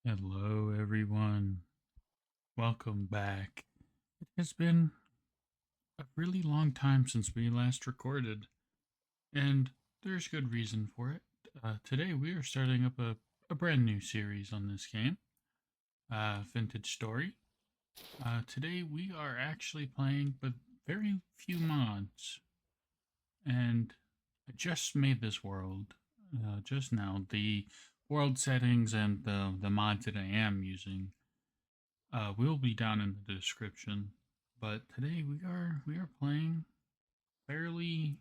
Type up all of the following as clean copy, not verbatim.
Hello, everyone. Welcome back. It has been a really long time since we last recorded, and there's good reason for it. Today, we are starting up a brand new series on this game, Vintage Story. Today, we are actually playing with very few mods, and I just made this world just now. The world settings and the mods that I am using will be down in the description. But today we are playing fairly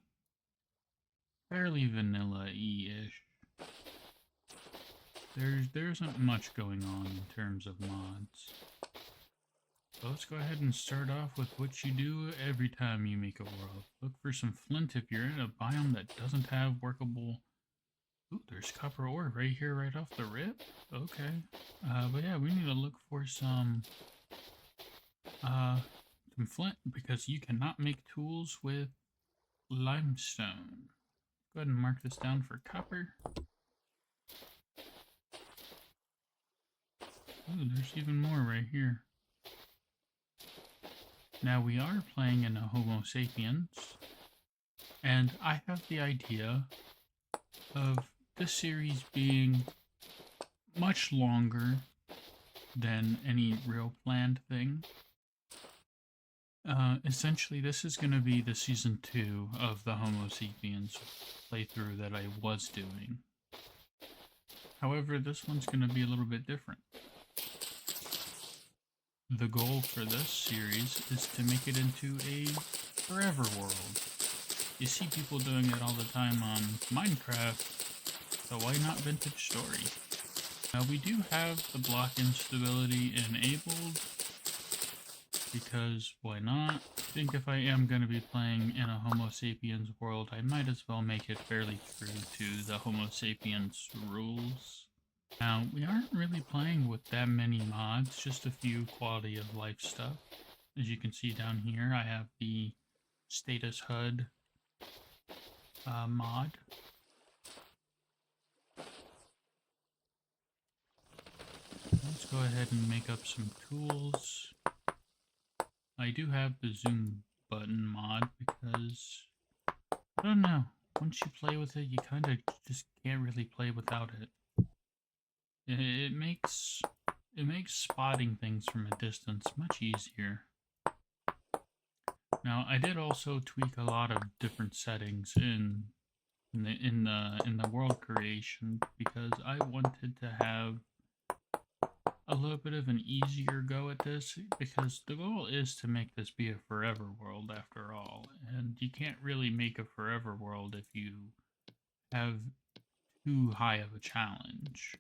vanilla-y-ish. There isn't much going on in terms of mods. So let's go ahead and start off with what you do every time you make a world. Look for some flint if you're in a biome that doesn't have workable. Ooh, there's copper ore right here, right off the rip. Okay. But yeah, we need to look for some flint because you cannot make tools with limestone. Go ahead and mark this down for copper. Ooh, there's even more right here. Now we are playing in a Homo Sapiens, and I have the idea of this series being much longer than any real planned thing. Essentially, this is going to be the season 2 of the Homo Sapiens playthrough that I was doing. However, this one's going to be a little bit different. The goal for this series is to make it into a forever world. You see people doing it all the time on Minecraft, so why not Vintage Story? Now we do have the block instability enabled, because why not? I think if I am going to be playing in a Homo Sapiens world, I might as well make it fairly true to the Homo Sapiens rules. Now, we aren't really playing with that many mods, just a few quality of life stuff. As you can see down here, I have the status HUD mod. Let's go ahead and make up some tools. I do have the zoom button mod because, I don't know, once you play with it, you kind of just can't really play without it. It makes spotting things from a distance much easier. Now, I did also tweak a lot of different settings in the world creation because I wanted to have a little bit of an easier go at this, because the goal is to make this be a forever world after all, and you can't really make a forever world if you have too high of a challenge.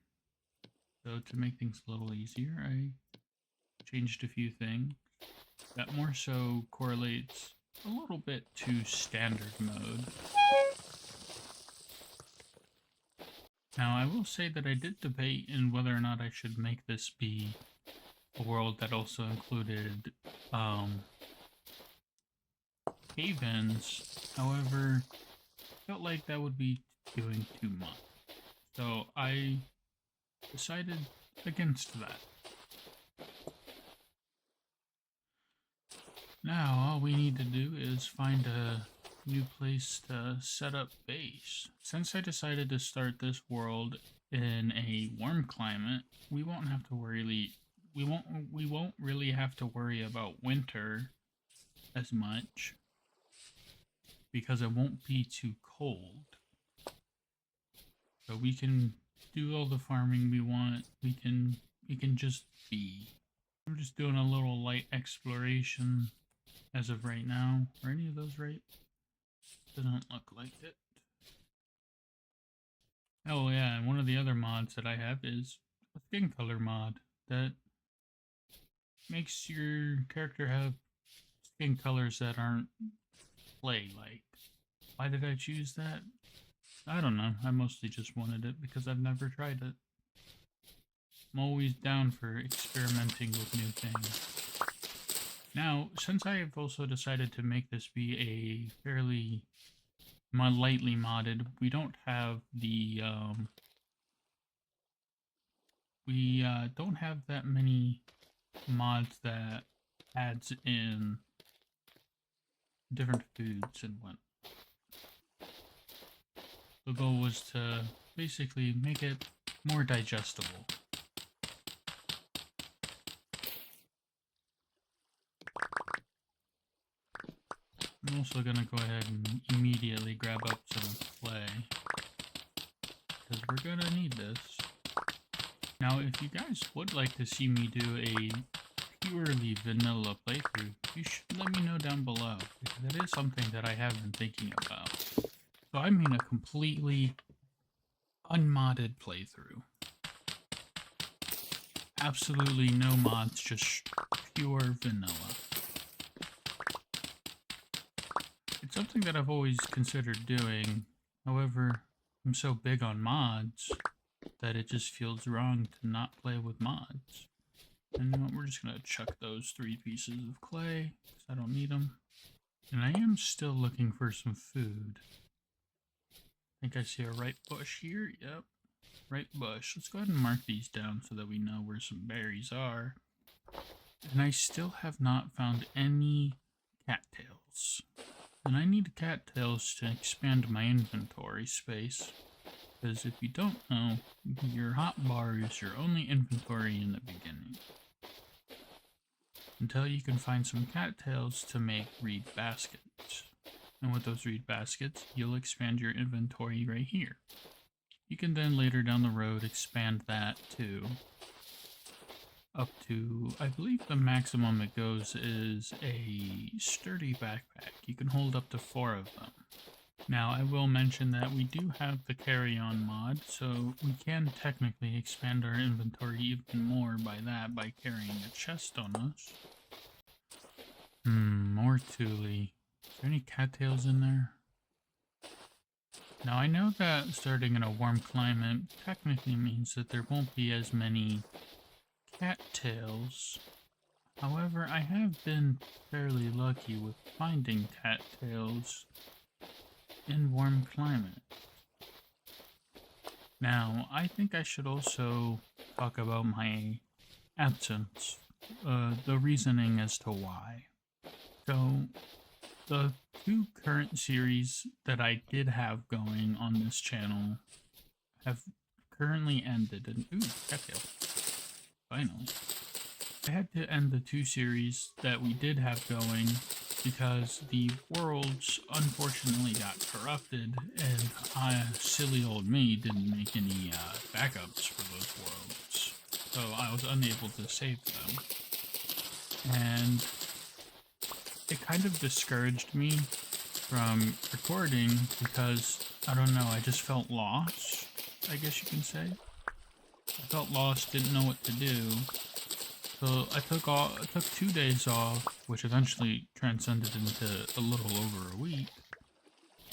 So to make things a little easier, I changed a few things that more so correlates a little bit to standard mode. Now, I will say that I did debate in whether or not I should make this be a world that also included cave-ins. However, I felt like that would be doing too much. So I decided against that. Now, all we need to do is find a new place to set up base. Since I decided to start this world in a warm climate, we won't really have to worry about winter as much, because it won't be too cold. So we can do all the farming we want. We can just be. I'm just doing a little light exploration as of right now. Are any of those right? Doesn't look like it. Oh yeah, and one of the other mods that I have is a skin color mod that makes your character have skin colors that aren't clay-like. Why did I choose that? I don't know. I mostly just wanted it because I've never tried it. I'm always down for experimenting with new things. Now, since I have also decided to make this be a fairly lightly modded, we don't have the we don't have that many mods that adds in different foods and what. The goal was to basically make it more digestible. I'm also gonna go ahead and immediately grab up some clay, because we're gonna need this. Now, if you guys would like to see me do a purely vanilla playthrough, you should let me know down below, because that is something that I have been thinking about. So I mean a completely unmodded playthrough. Absolutely no mods, just pure vanilla. It's something that I've always considered doing, however, I'm so big on mods that it just feels wrong to not play with mods. And you know what, we're just gonna chuck those 3 pieces of clay, because I don't need them. And I am still looking for some food. I think I see a ripe bush here, yep. Ripe bush. Let's go ahead and mark these down so that we know where some berries are. And I still have not found any cattails. And I need cattails to expand my inventory space. Because if you don't know, your hotbar is your only inventory in the beginning. Until you can find some cattails to make reed baskets. And with those reed baskets, you'll expand your inventory right here. You can then later down the road expand that to up to, I believe the maximum it goes is a sturdy backpack. You can hold up to 4 of them. Now I will mention that we do have the carry-on mod, so we can technically expand our inventory even more by carrying a chest on us. More Thule. Is there any cattails in there? Now I know that starting in a warm climate technically means that there won't be as many cattails. However, I have been fairly lucky with finding cattails in warm climate. Now, I think I should also talk about my absence, the reasoning as to why. So, the 2 current series that I did have going on this channel have currently ended, and ooh, cattail. Finally. I had to end the 2 series that we did have going because the worlds unfortunately got corrupted, and silly old me didn't make any backups for those worlds, so I was unable to save them. And it kind of discouraged me from recording because, I don't know, I just felt lost, I guess you can say. I felt lost, didn't know what to do. So I took 2 days off, which eventually transcended into a little over a week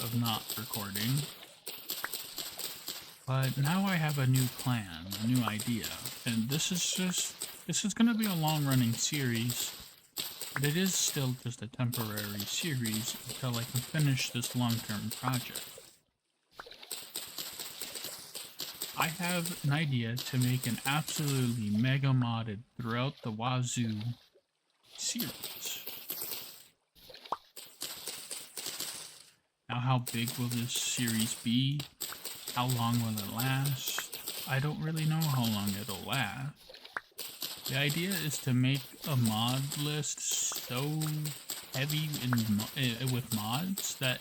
of not recording. But now I have a new plan, a new idea, and this is gonna be a long-running series, but it is still just a temporary series until I can finish this long-term project. I have an idea to make an absolutely mega modded throughout the Wazoo series. Now, how big will this series be? How long will it last? I don't really know how long it'll last. The idea is to make a mod list so heavy with mods that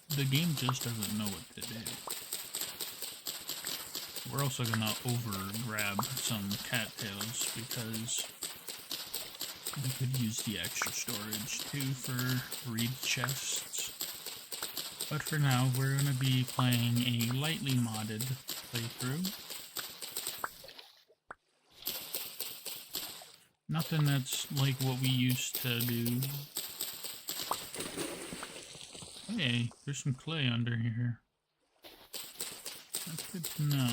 the game just doesn't know what to do. We're also gonna grab some cattails because we could use the extra storage too for reed chests. But for now, we're gonna be playing a lightly modded playthrough. Nothing that's like what we used to do. Hey, there's some clay under here. That's good to know.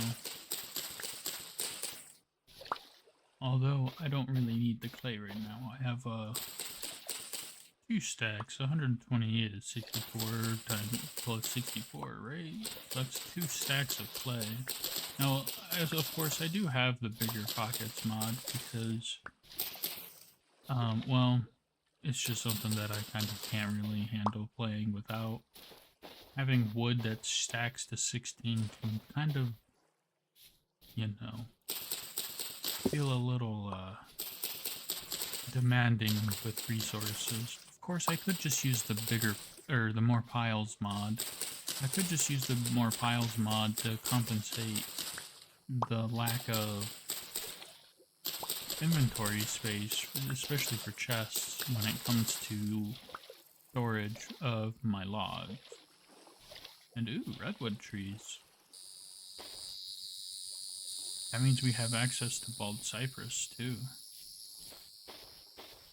Although, I don't really need the clay right now. I have 2 stacks. 120 is 64 times plus 64, right? So that's 2 stacks of clay. Now, as of course, I do have the bigger pockets mod because, well, it's just something that I kind of can't really handle playing without. Having wood that stacks to 16 can kind of, you know, feel a little, demanding with resources. Of course, I could just use the bigger, or the more piles mod. I could just use the more piles mod to compensate the lack of inventory space, especially for chests, when it comes to storage of my logs. And ooh, redwood trees. That means we have access to bald cypress too.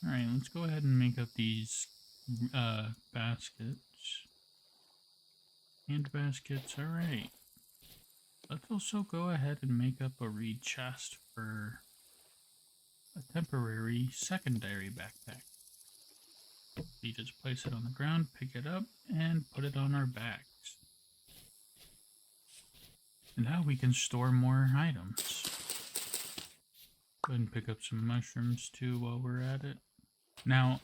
Alright, let's go ahead and make up these baskets. Hand baskets, alright. Let's also go ahead and make up a reed chest for a temporary secondary backpack. We just place it on the ground, pick it up, and put it on our backs. And now we can store more items. Go ahead and pick up some mushrooms too while we're at it. Now,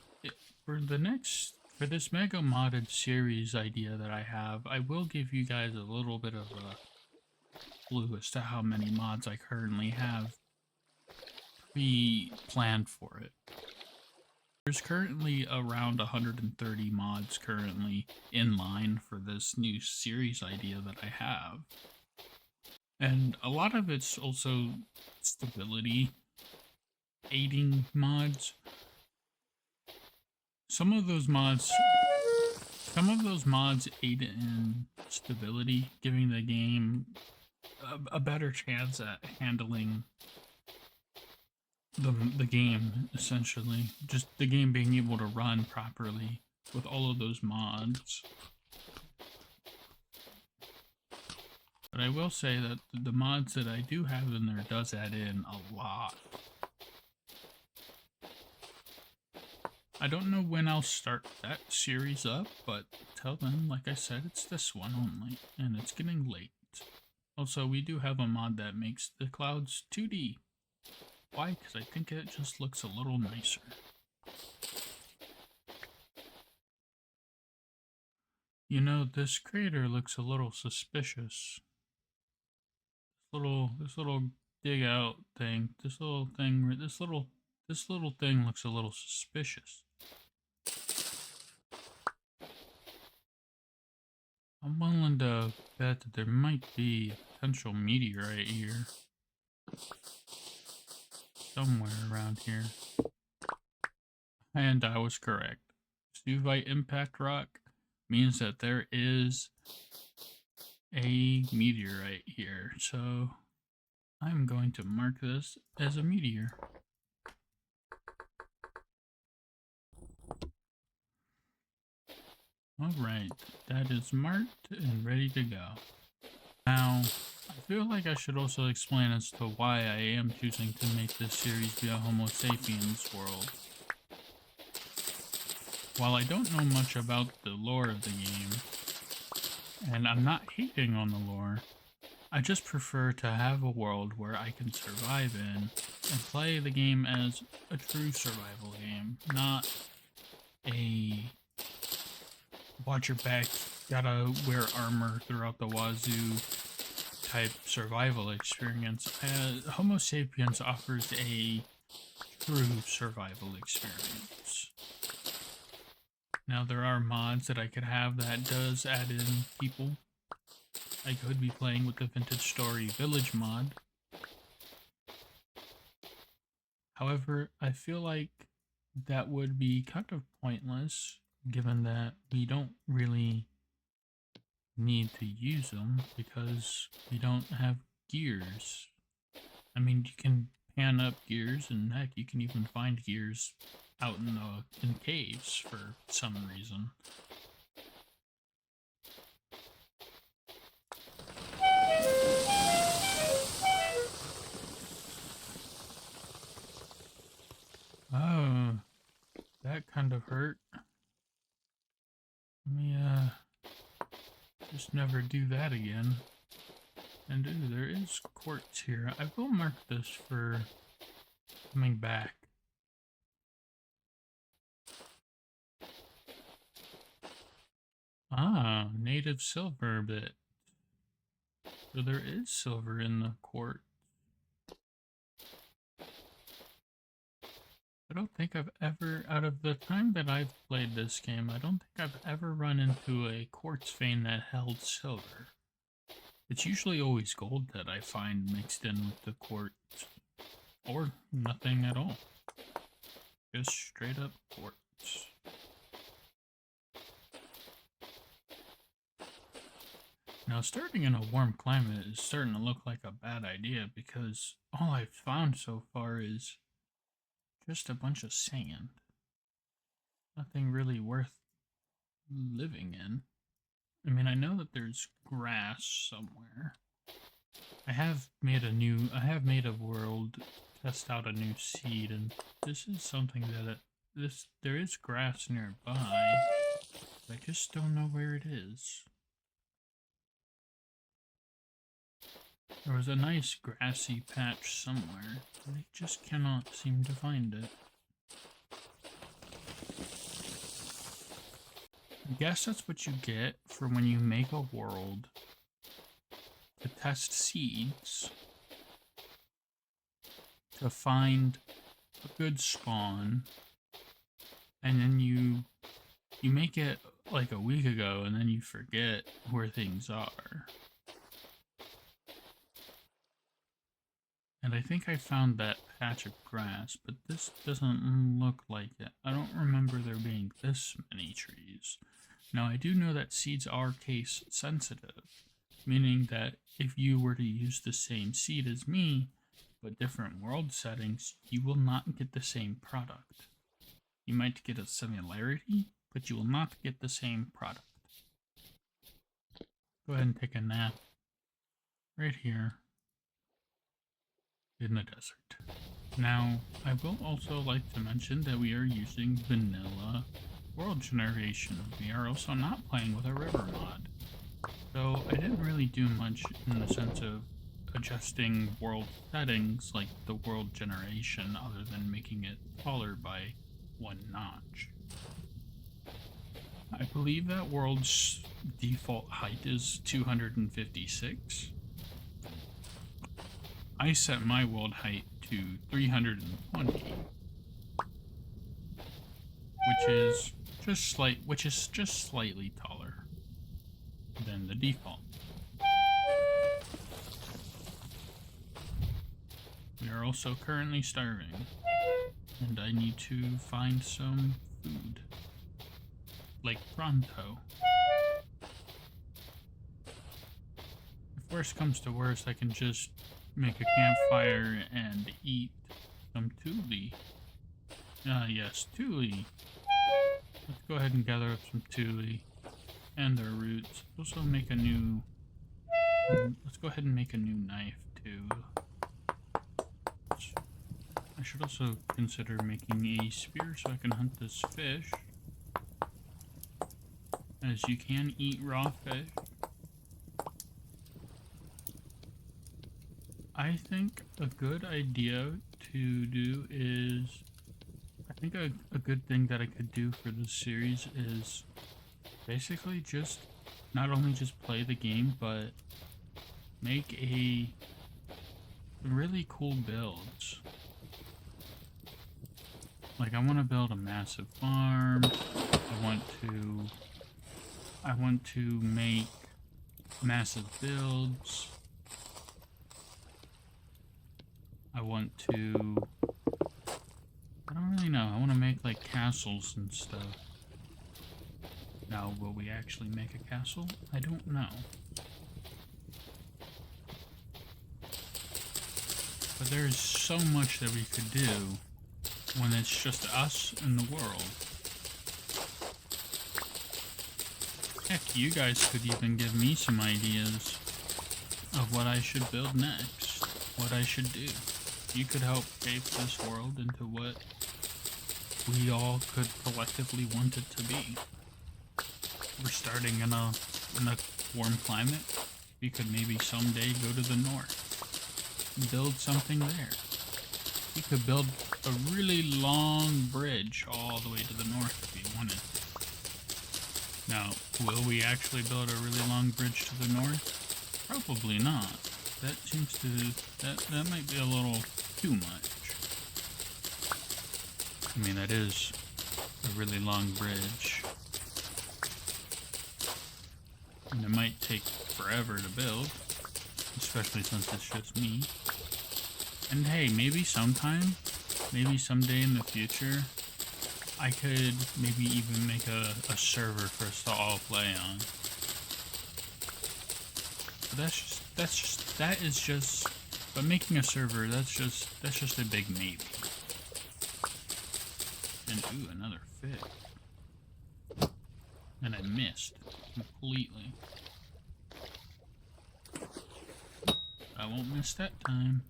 for this mega modded series idea that I have, I will give you guys a little bit of a clue as to how many mods I currently have planned for it. There's currently around 130 mods currently in line for this new series idea that I have. And a lot of it's also stability aiding mods. Some of those mods aid in stability, giving the game a better chance at handling the game, essentially. Just the game being able to run properly with all of those mods. But I will say that the mods that I do have in there does add in a lot. I don't know when I'll start that series up, but till then, like I said, it's this one only, and it's getting late. Also, we do have a mod that makes the clouds 2D. Why? Because I think it just looks a little nicer. You know, this crater looks a little suspicious. This little dig out thing, this little thing looks a little suspicious. I'm willing to bet that there might be a potential meteorite here. Somewhere around here. And I was correct. Suvite impact rock means that there is a meteorite here. So I'm going to mark this as a meteor. Alright, that is marked and ready to go. Now, I feel like I should also explain as to why I am choosing to make this series be a Homo Sapiens world. While I don't know much about the lore of the game, and I'm not hating on the lore, I just prefer to have a world where I can survive in and play the game as a true survival game, not a watch your back, gotta wear armor throughout the wazoo type survival experience. Homo Sapiens offers a true survival experience. Now there are mods that I could have that does add in people. I could be playing with the Vintage Story Village mod. However, I feel like that would be kind of pointless, given that we don't really need to use them because we don't have gears. I mean, you can pan up gears, and heck, you can even find gears out in caves for some reason. Oh, that kind of hurt. never do that again. And ooh, there is quartz here. I will mark this for coming back. Ah, native silver bit. So there is silver in the quartz. I don't think I've ever, out of the time that I've played this game, I don't think I've ever run into a quartz vein that held silver. It's usually always gold that I find mixed in with the quartz. Or nothing at all. Just straight up quartz. Now, starting in a warm climate is starting to look like a bad idea because all I've found so far is just a bunch of sand. Nothing really worth living in. I mean, I know that there's grass somewhere. I have made a world, test out a new seed, and this is something that there is grass nearby. I just don't know where it is. There was a nice grassy patch somewhere, but I just cannot seem to find it. I guess that's what you get for when you make a world to test seeds, to find a good spawn, and then you make it like a week ago and then you forget where things are. And I think I found that patch of grass, but this doesn't look like it. I don't remember there being this many trees. Now, I do know that seeds are case sensitive, meaning that if you were to use the same seed as me, but different world settings, you will not get the same product. You might get a similarity, but you will not get the same product. Go ahead and take a nap right here in the desert. Now, I will also like to mention that we are using vanilla world generation. We are also not playing with a river mod. So I didn't really do much in the sense of adjusting world settings like the world generation other than making it taller by 1 notch. I believe that world's default height is 256. I set my world height to 320, which is just slightly taller than the default. We are also currently starving, and I need to find some food, like pronto. If worst comes to worst, I can just make a campfire and eat some tule. Yes, tule. Let's go ahead and gather up some tule and their roots. Also make a new... let's go ahead and make a new knife too. I should also consider making a spear so I can hunt this fish, as you can eat raw fish. I think a good idea to do is, I think a good thing that I could do for this series is basically just, not only just play the game, but make a really cool builds. Like, I want to build a massive farm. I want to make massive builds. I don't really know. I want to make like castles and stuff. Now, will we actually make a castle? I don't know. But there's so much that we could do when it's just us and the world. Heck, you guys could even give me some ideas of what I should build next, what I should do. You could help shape this world into what we all could collectively want it to be. We're starting in a warm climate, we could maybe someday go to the north, build something there. We could build a really long bridge all the way to the north if we wanted to. Now, will we actually build a really long bridge to the north? Probably not. That seems to... that might be a little too much. I mean, that is a really long bridge. And it might take forever to build, especially since it's just me. And hey, maybe sometime, maybe someday in the future, I could maybe even make a server for us to all play on. But but making a server, that's just a big maybe. And ooh, another fig. And I missed completely. I won't miss that time.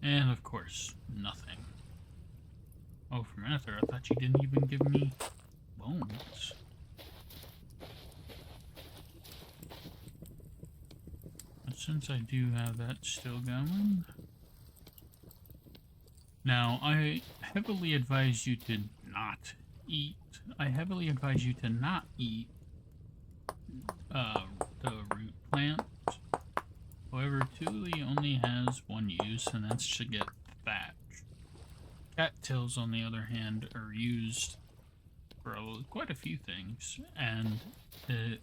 And of course, nothing. Oh, for a minute there, I thought you didn't even give me bones. But since I do have that still going... Now, I heavily advise you to not eat. I heavily advise you to not eat the root plant. However, Thule only has one use, and that's to get thatch. Cattails, on the other hand, are used for quite a few things, and it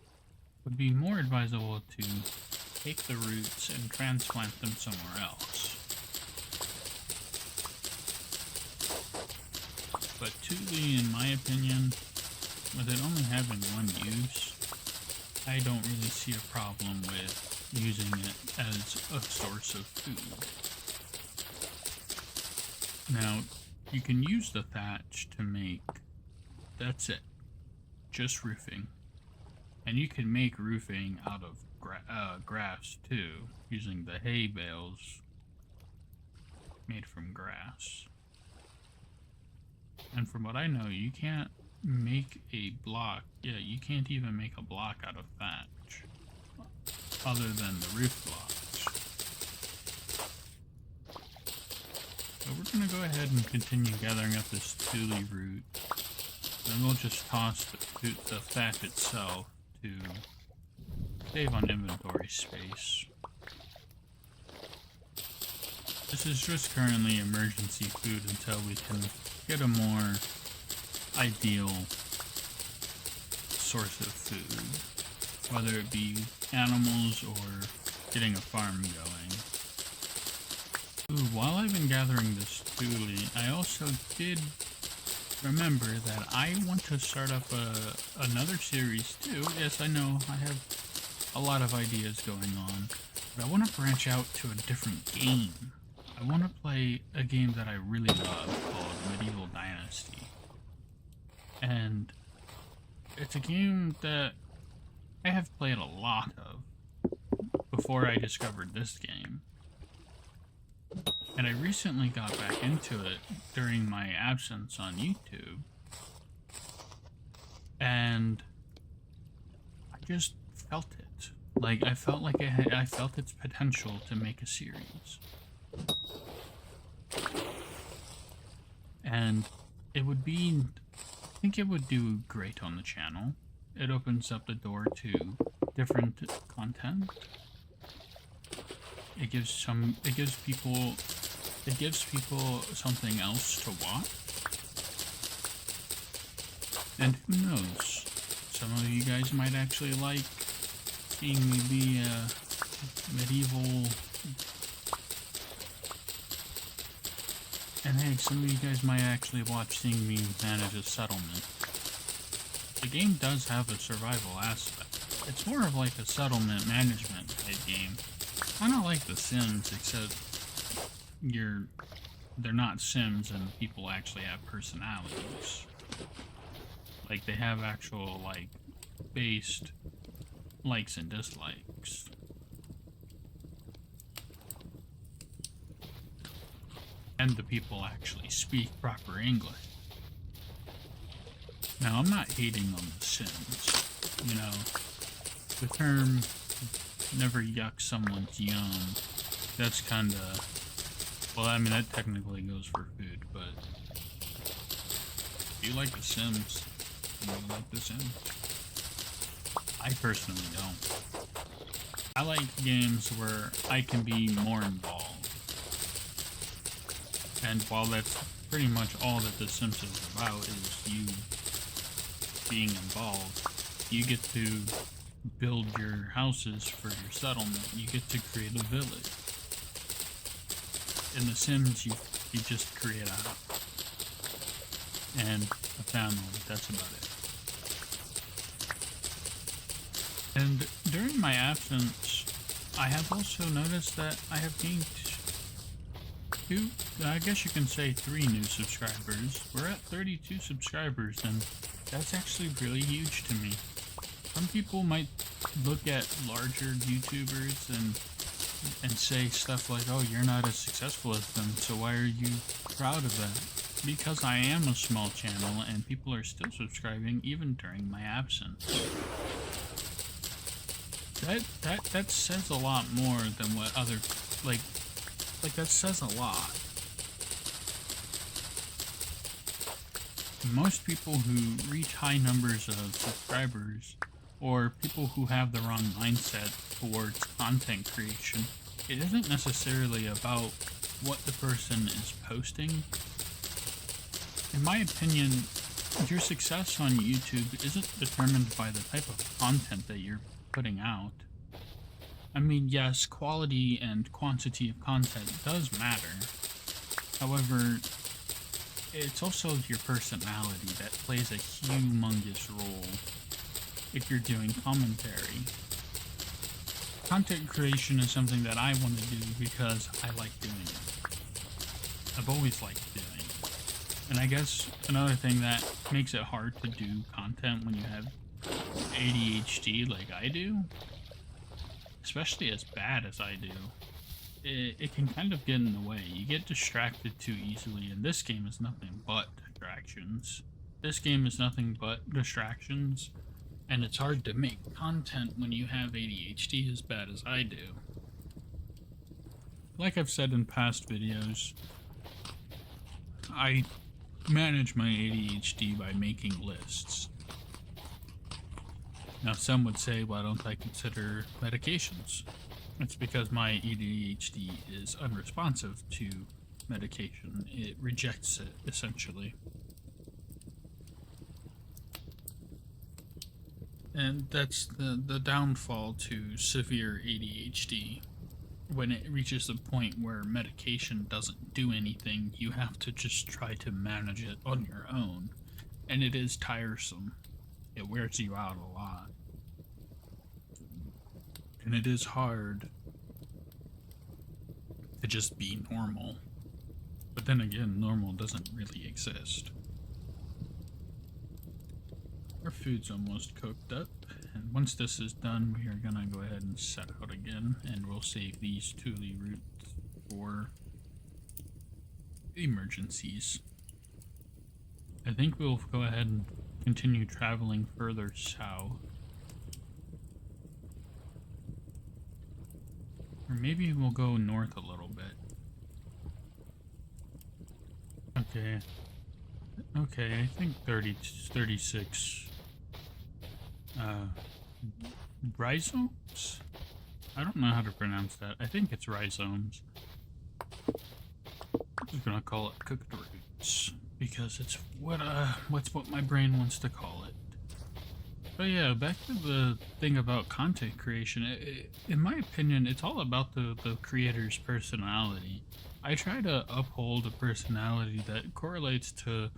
would be more advisable to take the roots and transplant them somewhere else. But Thule, in my opinion, with it only having one use, I don't really see a problem with using it as a source of food. Now, you can use the thatch to make, that's it, just roofing. And you can make roofing out of grass too, using the hay bales made from grass. And from what I know, you can't make a block, you can't even make a block out of thatch, other than the roof blocks. So we're going to go ahead and continue gathering up this Thule root. Then we'll just toss the thatch itself to save on inventory space. This is just currently emergency food until we can get a more ideal source of food, whether it be animals or getting a farm going. Ooh, while I've been gathering this Thule, I also did remember that I want to start up another series too. Yes, I know I have a lot of ideas going on, but I want to branch out to a different game. I want to play a game that I really love called Medieval Dynasty. And it's a game that I have played a lot of before I discovered this game. And I recently got back into it during my absence on YouTube. And I just felt it. Like, I felt like I felt its potential to make a series. And it would be, I think it would do great on the channel. It opens up the door to different content. It gives people something else to watch. And who knows, some of you guys might actually like seeing me be a medieval. And hey, some of you guys might actually watch seeing me manage a settlement. The game does have a survival aspect. It's more of like a settlement management type game. Kind of like The Sims, except they're not Sims and people actually have personalities. Like, they have actual, like, based likes and dislikes. And the people actually speak proper English. Now, I'm not hating on The Sims. You know, the term never yuck someone's yum. That's kinda... Well, I mean, that technically goes for food, but... Do you like The Sims? Do you like The Sims? I personally don't. I like games where I can be more involved. And while that's pretty much all that The Sims is about, is you being involved, you get to build your houses for your settlement. You get to create a village. In The Sims, you just create a house and a family. That's about it. And during my absence, I have also noticed that I have gained I guess you can say 3 new subscribers. We're at 32 subscribers, and that's actually really huge to me. Some people might look at larger YouTubers and say stuff like, oh, you're not as successful as them, so why are you proud of that? Because I am a small channel, and people are still subscribing even during my absence. That says a lot more than what other, like that says a lot. Most people who reach high numbers of subscribers, or people who have the wrong mindset towards content creation, it isn't necessarily about what the person is posting. In my opinion, your success on YouTube isn't determined by the type of content that you're putting out. I mean, yes, quality and quantity of content does matter. However, it's also your personality that plays a humongous role if you're doing commentary. Content creation is something that I want to do because I like doing it. I've always liked doing it. And I guess another thing that makes it hard to do content when you have ADHD like I do, especially as bad as I do, it can kind of get in the way. You get distracted too easily, and this game is nothing but distractions. This game is nothing but distractions, and it's hard to make content when you have ADHD as bad as I do. Like I've said in past videos, I manage my ADHD by making lists. Now, some would say, why don't I consider medications? It's because my ADHD is unresponsive to medication. It rejects it, essentially. And that's the downfall to severe ADHD. When it reaches the point where medication doesn't do anything, you have to just try to manage it on your own. And it is tiresome. It wears you out a lot. And it is hard to just be normal. But then again, normal doesn't really exist. Our food's almost cooked up, and once this is done, we are gonna go ahead and set out again, and we'll save these Thule roots for emergencies. I think we'll go ahead and continue traveling further south. Or maybe we'll go north a little bit. Okay, I think 36 rhizomes? I don't know how to pronounce that. I think it's rhizomes. I'm just gonna call it cooked roots because it's what my brain wants to call it. But yeah, back to the thing about content creation. In my opinion, it's all about the creator's personality. I try to uphold a personality that correlates to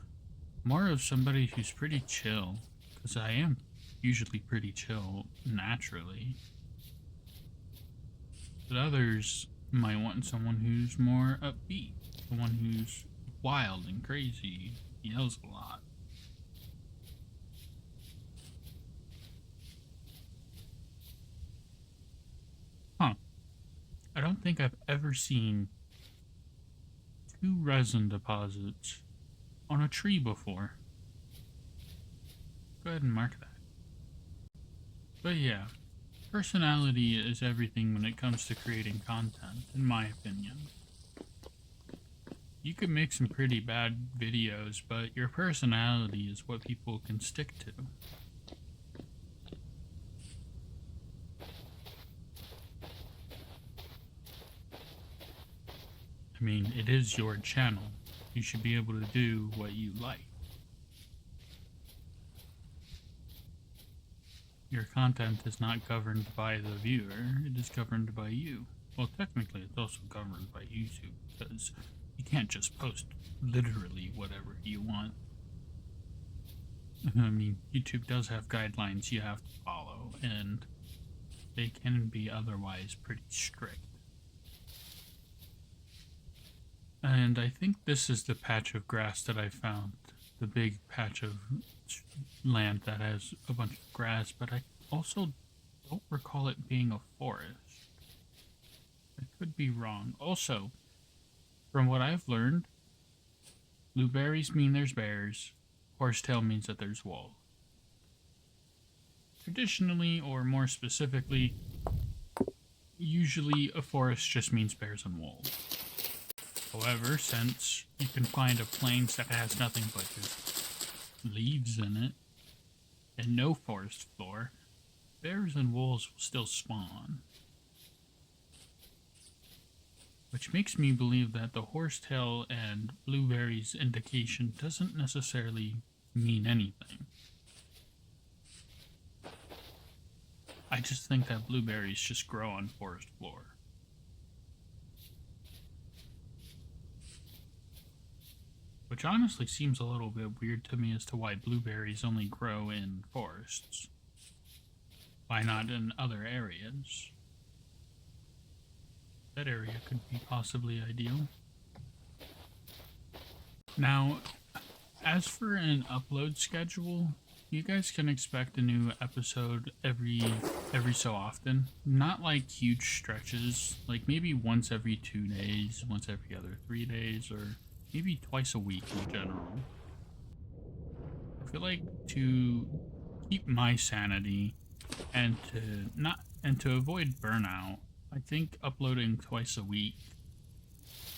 more of somebody who's pretty chill, because I am usually pretty chill naturally. But others might want someone who's more upbeat, someone who's wild and crazy, yells a lot. Huh. I don't think I've ever seen 2 resin deposits on a tree before. Go ahead and mark that. But yeah, personality is everything when it comes to creating content, in my opinion. You could make some pretty bad videos, but your personality is what people can stick to. I mean, it is your channel. You should be able to do what you like. Your content is not governed by the viewer, it is governed by you. Well, technically, it's also governed by YouTube, because you can't just post literally whatever you want. I mean, YouTube does have guidelines you have to follow, and they can be otherwise pretty strict. And I think this is the patch of grass that I found. The big patch of land that has a bunch of grass, but I also don't recall it being a forest. I could be wrong. Also, from what I've learned, blueberries mean there's bears, horsetail means that there's wolves. Traditionally, or more specifically, usually a forest just means bears and wolves. However, since you can find a plains that has nothing but just leaves in it, and no forest floor, bears and wolves will still spawn. Which makes me believe that the horsetail and blueberries indication doesn't necessarily mean anything. I just think that blueberries just grow on forest floor. Which honestly seems a little bit weird to me as to why blueberries only grow in forests. Why not in other areas? That area could be possibly ideal. Now, as for an upload schedule, you guys can expect a new episode every so often. Not like huge stretches, like maybe once every 2 days, once every other 3 days, or maybe twice a week in general. I feel like to keep my sanity and to avoid burnout, I think uploading twice a week,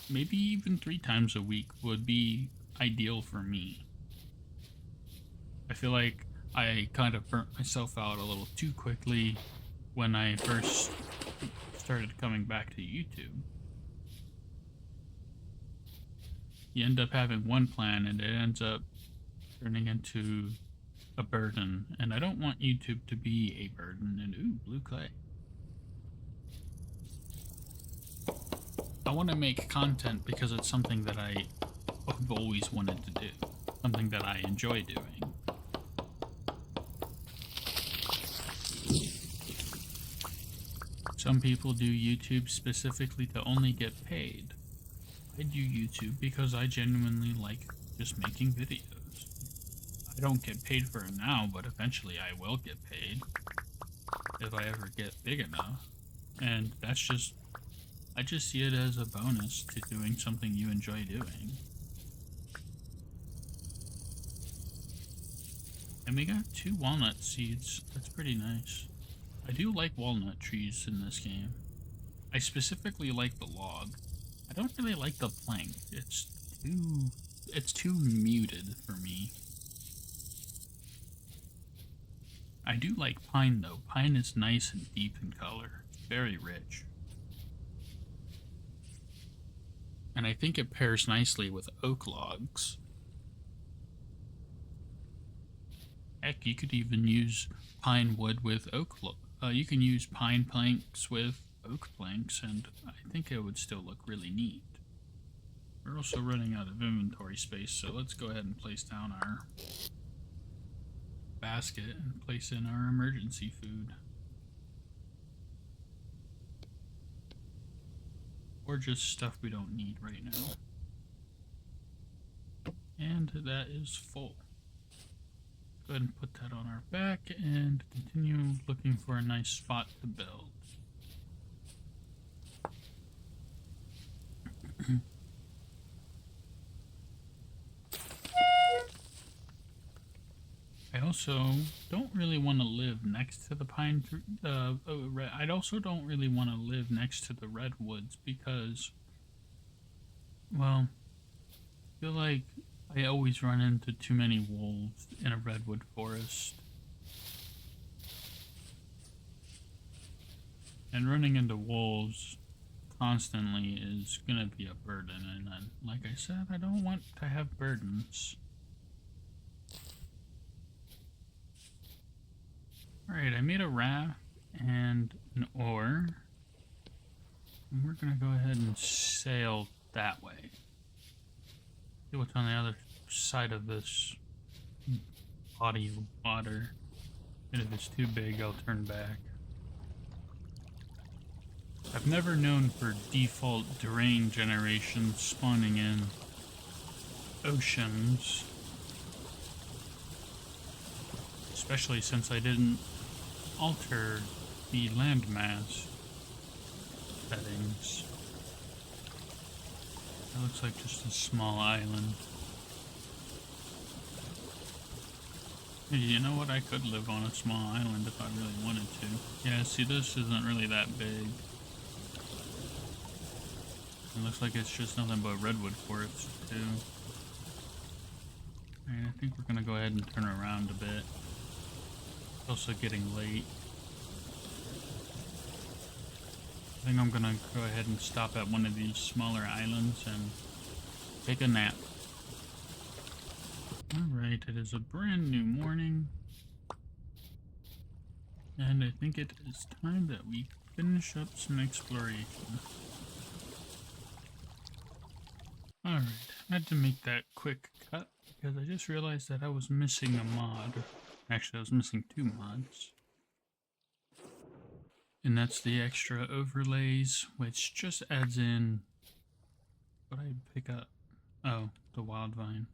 maybe even 3 times a week, would be ideal for me. I feel like I kind of burnt myself out a little too quickly when I first started coming back to YouTube. You end up having one plan and it ends up turning into a burden, and I don't want YouTube to be a burden. And ooh, blue clay. I want to make content because it's something that I have always wanted to do, something that I enjoy doing. Some people do YouTube specifically to only get paid. I do YouTube because I genuinely like just making videos. I don't get paid for it now, but eventually I will get paid if I ever get big enough. And that's just, I just see it as a bonus to doing something you enjoy doing. And we got 2 walnut seeds. That's pretty nice. I do like walnut trees in this game. I specifically like the log. I don't really like the plank. It's too muted for me. I do like pine though. Pine is nice and deep in color. It's very rich. And I think it pairs nicely with oak logs. Heck, you could even use pine wood with oak you can use pine planks with oak planks, and I think it would still look really neat. We're also running out of inventory space, so let's go ahead and place down our basket and place in our emergency food. Or just stuff we don't need right now. And that is full. Go ahead and put that on our back and continue looking for a nice spot to build. I also don't really want to live next to the pine tree. I also don't really want to live next to the redwoods because, well, I feel like I always run into too many wolves in a redwood forest. And running into wolves constantly is gonna be a burden, and then, like I said, I don't want to have burdens. Alright, I made a raft and an oar, and we're gonna go ahead and sail that way. See what's on the other side of this body of water, and if it's too big, I'll turn back. I've never known for default terrain generation spawning in oceans, especially since I didn't alter the landmass settings. It looks like just a small island. You know what? I could live on a small island if I really wanted to. Yeah, see, this isn't really that big. It looks like it's just nothing but redwood forest, too. Alright, I think we're gonna go ahead and turn around a bit. It's also getting late. I think I'm gonna go ahead and stop at one of these smaller islands and take a nap. Alright, it is a brand new morning. And I think it is time that we finish up some exploration. Alright, I had to make that quick cut because I just realized that I was missing a mod. Actually, I was missing two mods. And that's the extra overlays, which just adds in... What did I pick up? Oh, the wild vine.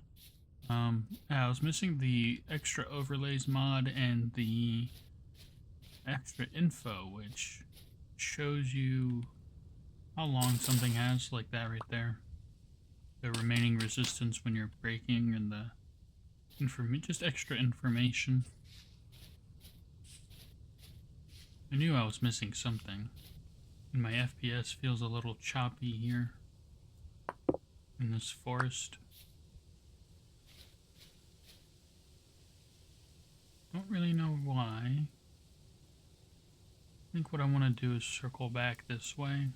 I was missing the extra overlays mod and the extra info, which shows you how long something has, like that right there. The remaining resistance when you're breaking, and the just extra information. I knew I was missing something, and my FPS feels a little choppy here in this forest. Don't really know why. I think what I want to do is circle back this way.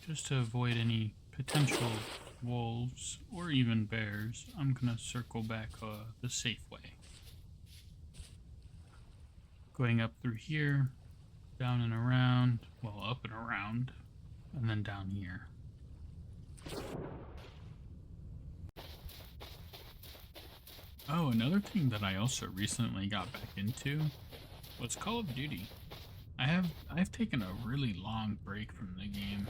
Just to avoid any potential wolves or even bears, I'm gonna circle back the safe way. Going up through here, down and around, well, up and around, and then down here. Oh, another thing that I also recently got back into was Call of Duty. I've taken a really long break from the game.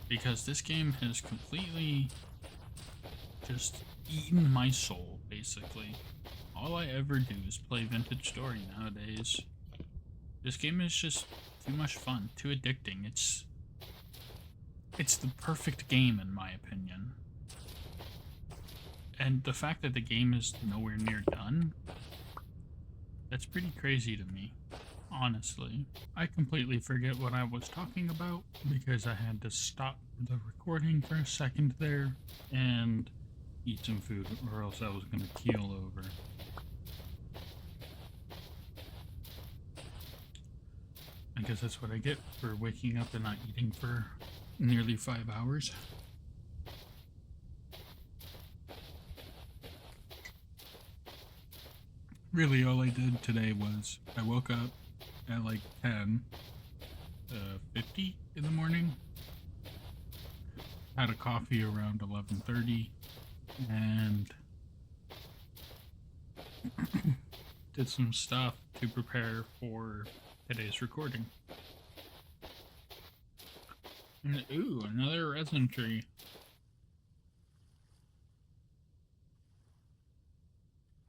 Because this game has completely just eaten my soul, basically. All I ever do is play Vintage Story nowadays. This game is just too much fun, too addicting. It's the perfect game in my opinion. And the fact that the game is nowhere near done, that's pretty crazy to me. Honestly, I completely forget what I was talking about because I had to stop the recording for a second there and eat some food, or else I was gonna keel over. I guess that's what I get for waking up and not eating for nearly 5 hours. Really, all I did today was I woke up at like 10:50 in the morning, had a coffee around 11:30, and did some stuff to prepare for today's recording. And ooh, another resin tree.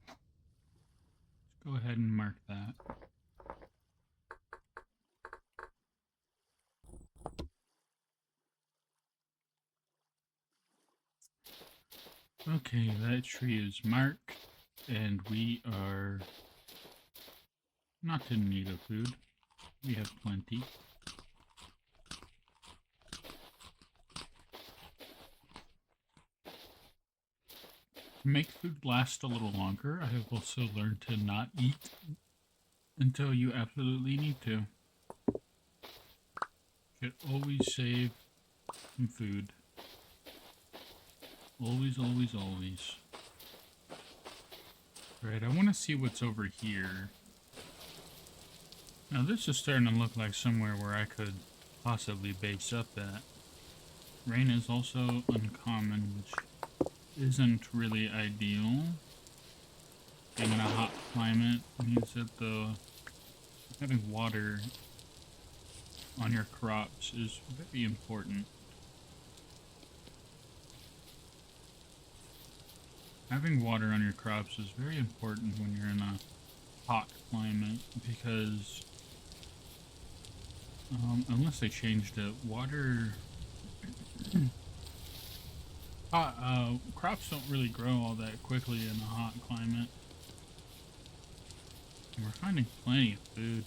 Let's go ahead and mark that. Okay, that tree is marked, and we are not in need of food. We have plenty. To make food last a little longer, I have also learned to not eat until you absolutely need to. Should always save some food. Always, always, always. Alright, I want to see what's over here. Now this is starting to look like somewhere where I could possibly base up at. Rain is also uncommon, which isn't really ideal. Being in a hot climate means that having water on your crops is very important. Having water on your crops is very important when you're in a hot climate because unless they changed it, water crops don't really grow all that quickly in a hot climate. And we're finding plenty of food.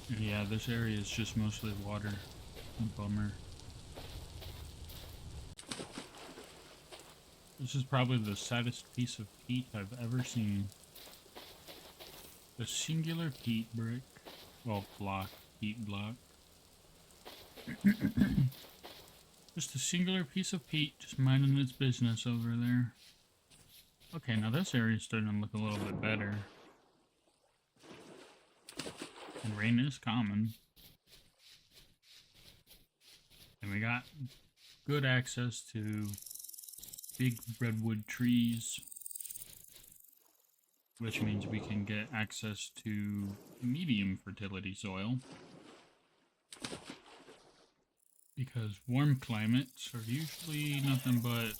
And yeah, this area is just mostly water. Bummer. This is probably the saddest piece of peat I've ever seen. The singular peat brick. Well, block. Peat block. Just a singular piece of peat just minding its business over there. Okay, now this area is starting to look a little bit better. And rain is common. And we got good access to big redwood trees, which means we can get access to medium fertility soil. Because warm climates are usually nothing but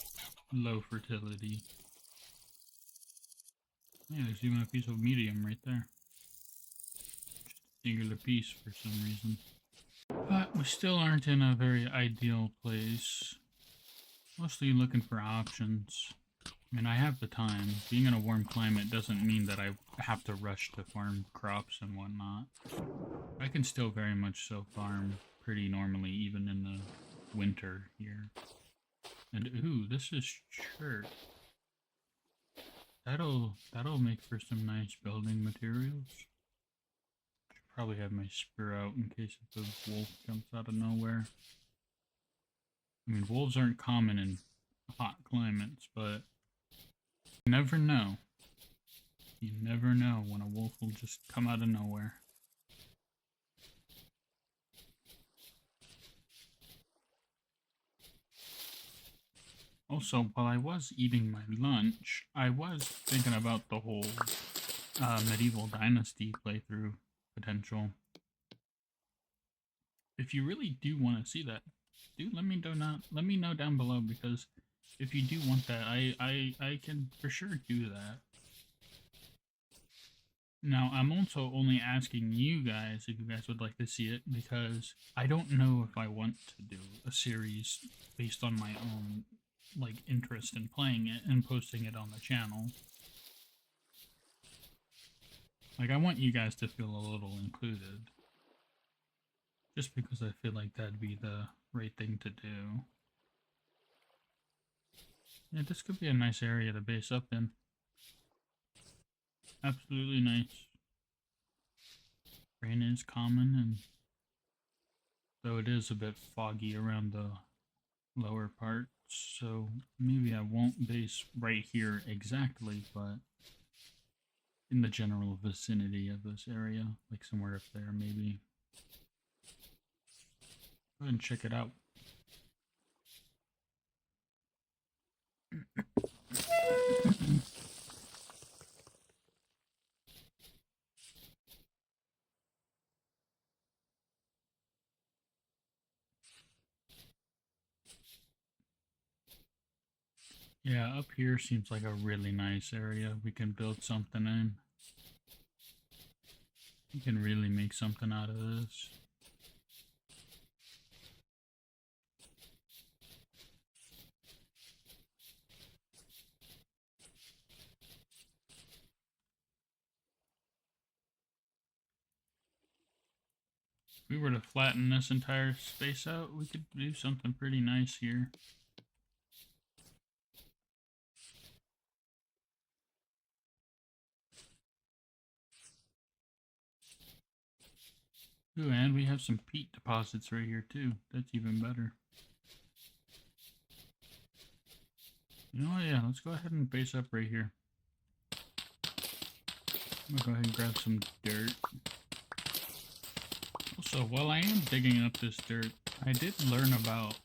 low fertility. Yeah, there's even a piece of medium right there. Just a singular piece for some reason. But we still aren't in a very ideal place. Mostly looking for options. I mean, I have the time. Being in a warm climate doesn't mean that I have to rush to farm crops and whatnot. I can still very much so farm pretty normally, even in the winter here. And ooh, this is chert. That'll make for some nice building materials. Should probably have my spear out in case if the wolf jumps out of nowhere. I mean, wolves aren't common in hot climates, but you never know. You never know when a wolf will just come out of nowhere. Also, while I was eating my lunch, I was thinking about the whole medieval dynasty playthrough potential. If you really do want to see that, do let me know down below, because if you do want that, I can for sure do that. Now, I'm also only asking you guys if you guys would like to see it, because I don't know if I want to do a series based on my own interest in playing it and posting it on the channel. I want you guys to feel a little included. Just because I feel like that'd be the right thing to do. Yeah, this could be a nice area to base up in. Absolutely nice. Rain is common, and though it is a bit foggy around the lower parts, so maybe I won't base right here exactly, but in the general vicinity of this area, like somewhere up there maybe. Go ahead and check it out. Yeah, up here seems like a really nice area we can build something in. We can really make something out of this. we were to flatten this entire space out, we could do something pretty nice here. Ooh, and we have some peat deposits right here too. That's even better. You know what? Yeah, let's go ahead and base up right here. I'm gonna go ahead and grab some dirt. Also, while I am digging up this dirt, I did learn about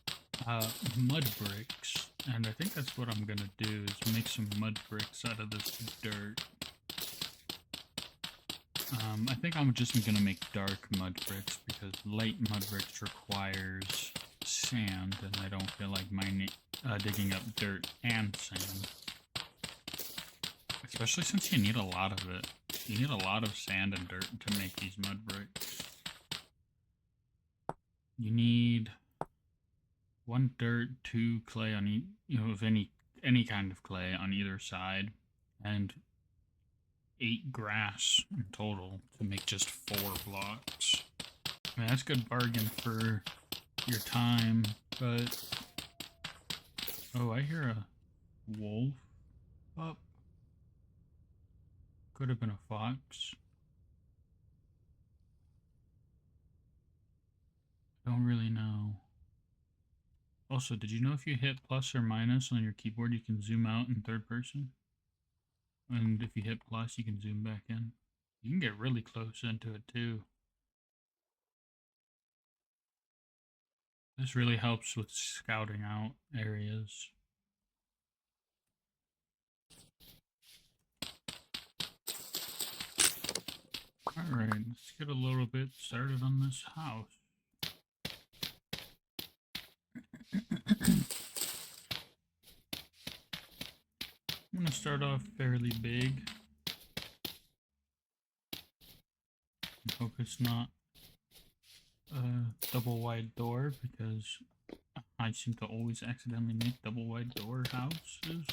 mud bricks, and I think that's what I'm gonna do, is make some mud bricks out of this dirt. I think I'm just gonna make dark mud bricks, because light mud bricks requires sand, and I don't feel like digging up dirt and sand. Especially since you need a lot of it. You need a lot of sand and dirt to make these mud bricks. You need 1 dirt, 2 clay on each, of any kind of clay on either side, and 8 grass in total to make just 4 blocks. I mean, that's a good bargain for your time, but... Oh, I hear a wolf up. Could have been a fox. Don't really know. Also, did you know if you hit plus or minus on your keyboard, you can zoom out in third person? And if you hit plus, you can zoom back in. You can get really close into it too. This really helps with scouting out areas. Alright, let's get a little bit started on this house. I'm going to start off fairly big. I hope it's not a double wide door, because I seem to always accidentally make double wide door houses.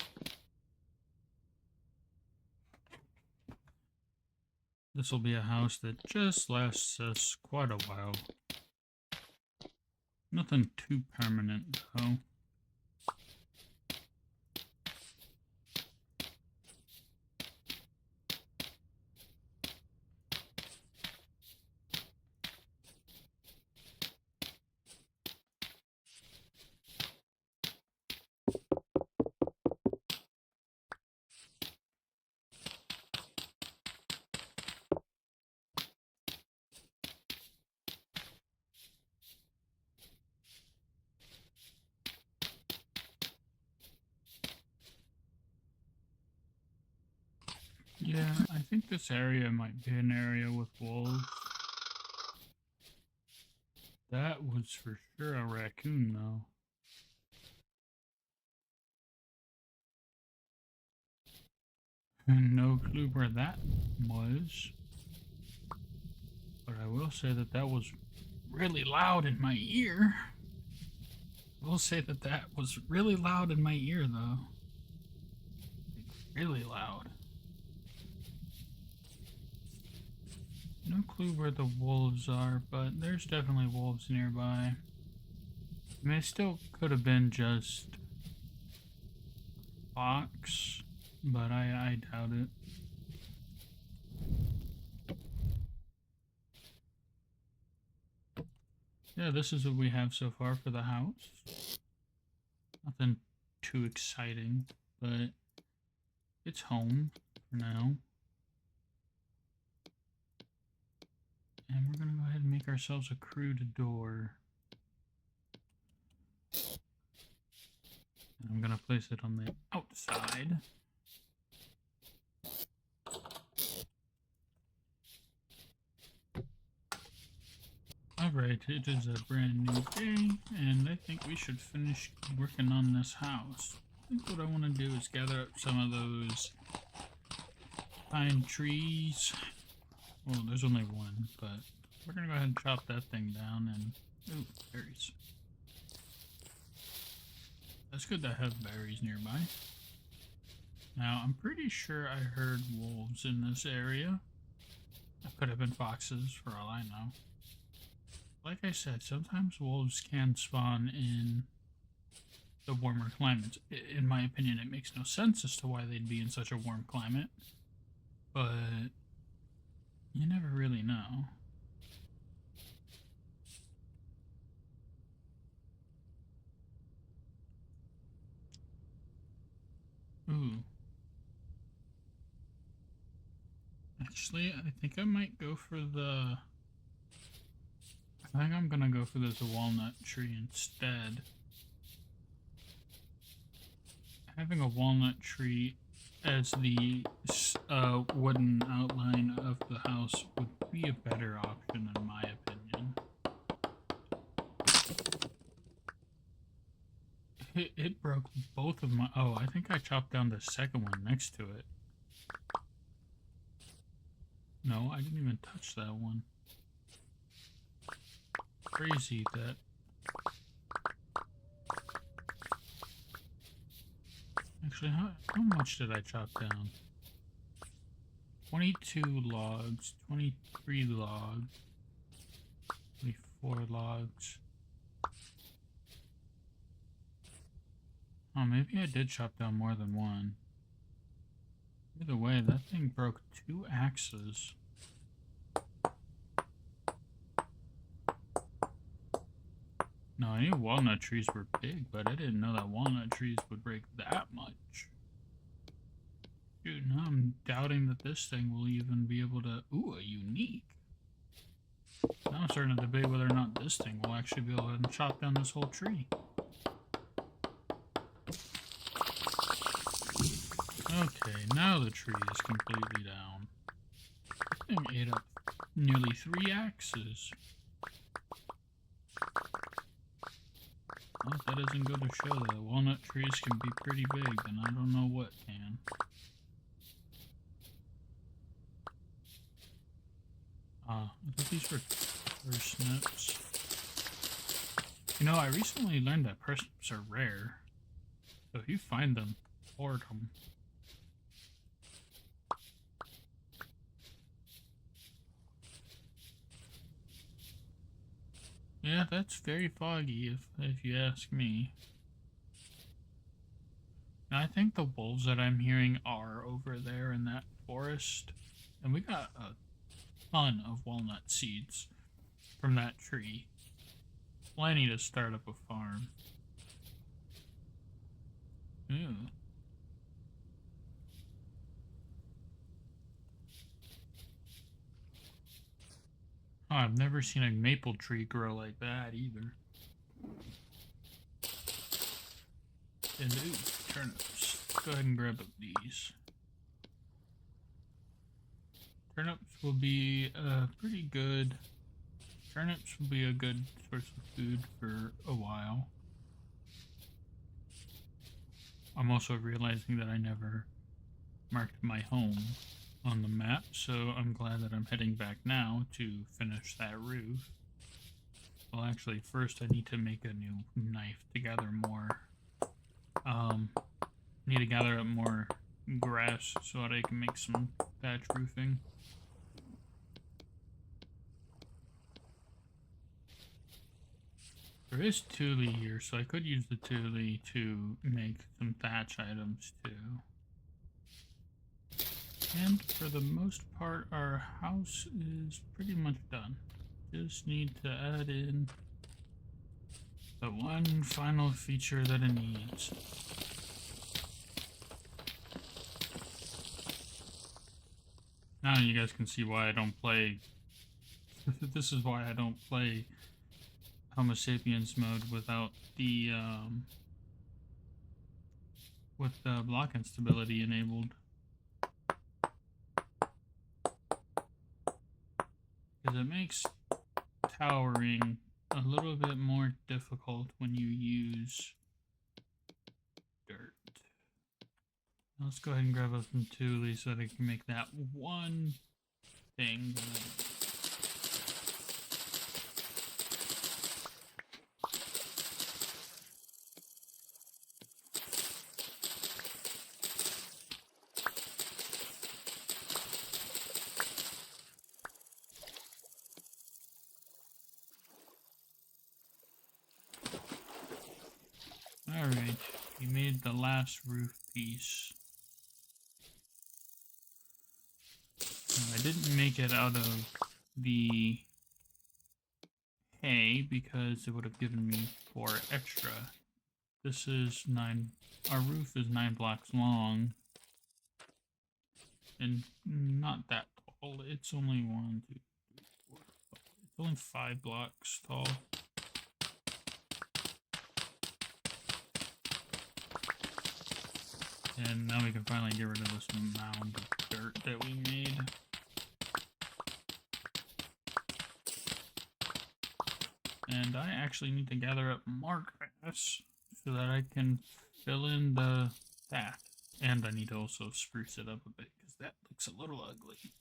This will be a house that just lasts us quite a while. Nothing too permanent, though. Yeah, I think this area might be an area with wolves. That was for sure a raccoon, though. No clue where that was. But I will say that that was really loud in my ear. I will say that that was really loud in my ear, though. Really loud. No clue where the wolves are, but there's definitely wolves nearby. I mean, it still could have been just fox, but I doubt it. Yeah, this is what we have so far for the house. Nothing too exciting, but it's home for now. And we're gonna go ahead and make ourselves a crude door. And I'm gonna place it on the outside. Alright, it is a brand new day, and I think we should finish working on this house. I think what I want to do is gather up some of those pine trees. Well, there's only one, but we're gonna go ahead and chop that thing down and... Ooh, berries. That's good to have berries nearby. Now, I'm pretty sure I heard wolves in this area. That could have been foxes, for all I know. Like I said, sometimes wolves can spawn in the warmer climates. In my opinion, it makes no sense as to why they'd be in such a warm climate, but you never really know. Ooh. Actually, I think I might go for the... I think I'm gonna go for this walnut tree instead. Having a walnut tree as the wooden outline of the house would be a better option in my opinion. It broke both of my... Oh, I think I chopped down the second one next to it. No, I didn't even touch that one. Crazy that... Actually, how much did I chop down? 22 logs, 23 logs, 24 logs. Oh, maybe I did chop down more than one. Either way, that thing broke 2 axes. No, I knew walnut trees were big, but I didn't know that walnut trees would break that much. Dude, now I'm doubting that this thing will even be able to... Ooh, a unique. Now I'm starting to debate whether or not this thing will actually be able to chop down this whole tree. Okay, now the tree is completely down. This thing ate up nearly 3 axes. Well, if that doesn't go to show that walnut trees can be pretty big, then I don't know what can. I thought these were parsnips. You know, I recently learned that parsnips are rare. So if you find them, hoard them. Yeah, that's very foggy if you ask me. And I think the wolves that I'm hearing are over there in that forest. And we got a ton of walnut seeds from that tree. Plenty to start up a farm. Ooh. Oh, I've never seen a maple tree grow like that either. And ooh, turnips. Go ahead and grab up these. Turnips will be pretty good. Turnips will be a good source of food for a while. I'm also realizing that I never marked my home on the map, so I'm glad that I'm heading back now to finish that roof. Well, actually, first I need to make a new knife to gather more. Need to gather up more grass so that I can make some thatch roofing. There is Thule here, so I could use the Thule to make some thatch items too. And for the most part, our house is pretty much done. Just need to add in the one final feature that it needs. Now you guys can see why I don't play. This is why I don't play Homo Sapiens mode without the with the block instability enabled. Because it makes towering a little bit more difficult when you use dirt. Let's go ahead and grab up some Thule so that I can make that one thing. the last roof piece. I didn't make it out of the hay because it would have given me 4 extra. This is 9. Our roof is 9 blocks long and not that tall. It's only 1, 2, 3, 4, 5. It's only 5 blocks tall. And now we can finally get rid of this mound of dirt that we made. And I actually need to gather up more grass so that I can fill in the path. And I need to also spruce it up a bit because that looks a little ugly.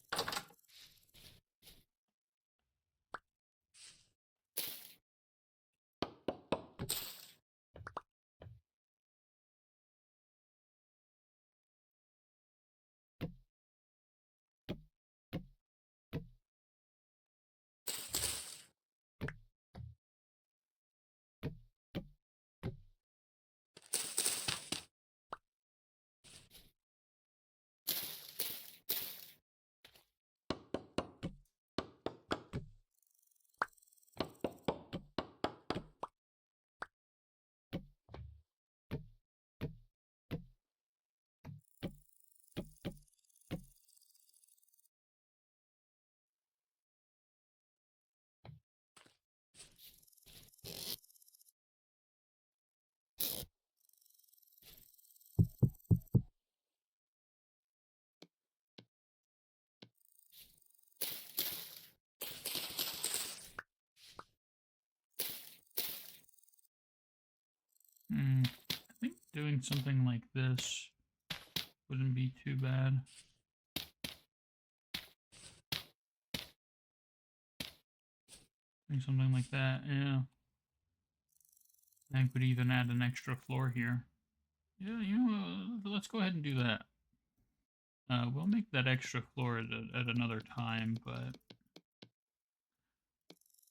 I think doing something like this wouldn't be too bad. Doing something like that, yeah. I could even add an extra floor here. Yeah, you know, let's go ahead and do that. We'll make that extra floor at another time, but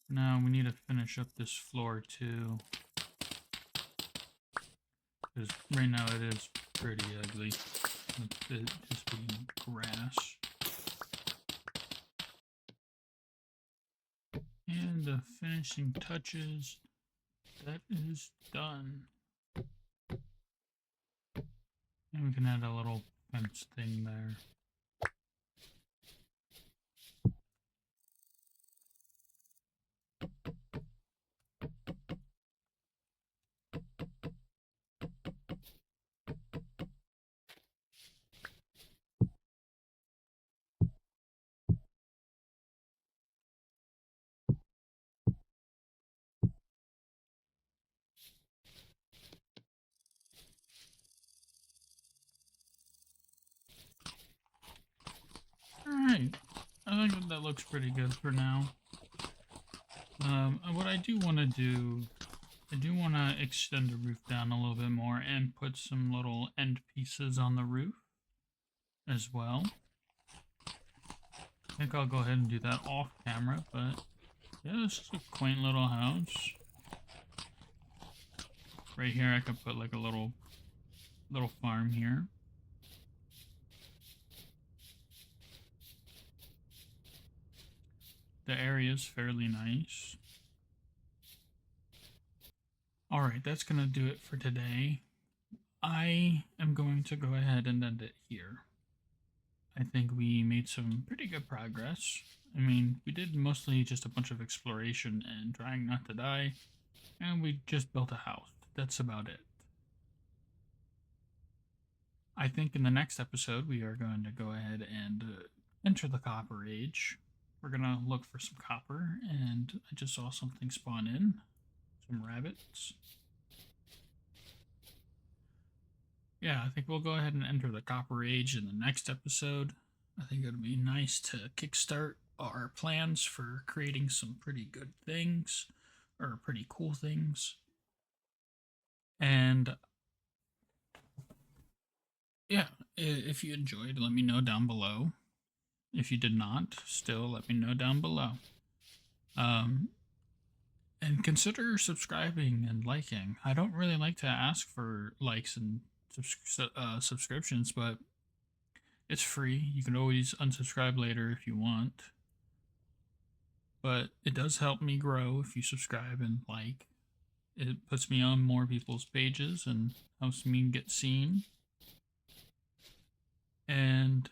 now we need to finish up this floor too. Because right now it is pretty ugly. It just being grass. And the finishing touches. That is done. And we can add a little fence thing there. Alright, I think that looks pretty good for now. What I do want to do, I do want to extend the roof down a little bit more and put some little end pieces on the roof as well. I think I'll go ahead and do that off camera, but yeah, this is a quaint little house. Right here I could put like a little farm here. The area is fairly nice. Alright, that's going to do it for today. I am going to go ahead and end it here. I think we made some pretty good progress. I mean, we did mostly just a bunch of exploration and trying not to die, and we just built a house. That's about it. I think in the next episode we are going to go ahead and enter the Copper Age. We're going to look for some copper, and I just saw something spawn in. Some rabbits. Yeah, I think we'll go ahead and enter the Copper Age in the next episode. I think it would be nice to kickstart our plans for creating some pretty good things, or pretty cool things. And yeah, if you enjoyed, let me know down below. If you did not, still let me know down below. And consider subscribing and liking. I don't really like to ask for likes and subscriptions, but it's free. You can always unsubscribe later if you want. But it does help me grow if you subscribe and like. It puts me on more people's pages and helps me get seen. And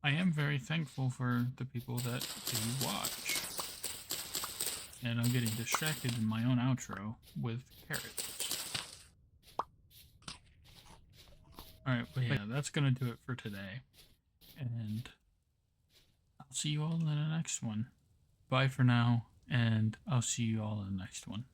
I am very thankful for the people that do watch. And I'm getting distracted in my own outro with carrots. Alright, but yeah, that's gonna do it for today. And I'll see you all in the next one. Bye for now, and I'll see you all in the next one.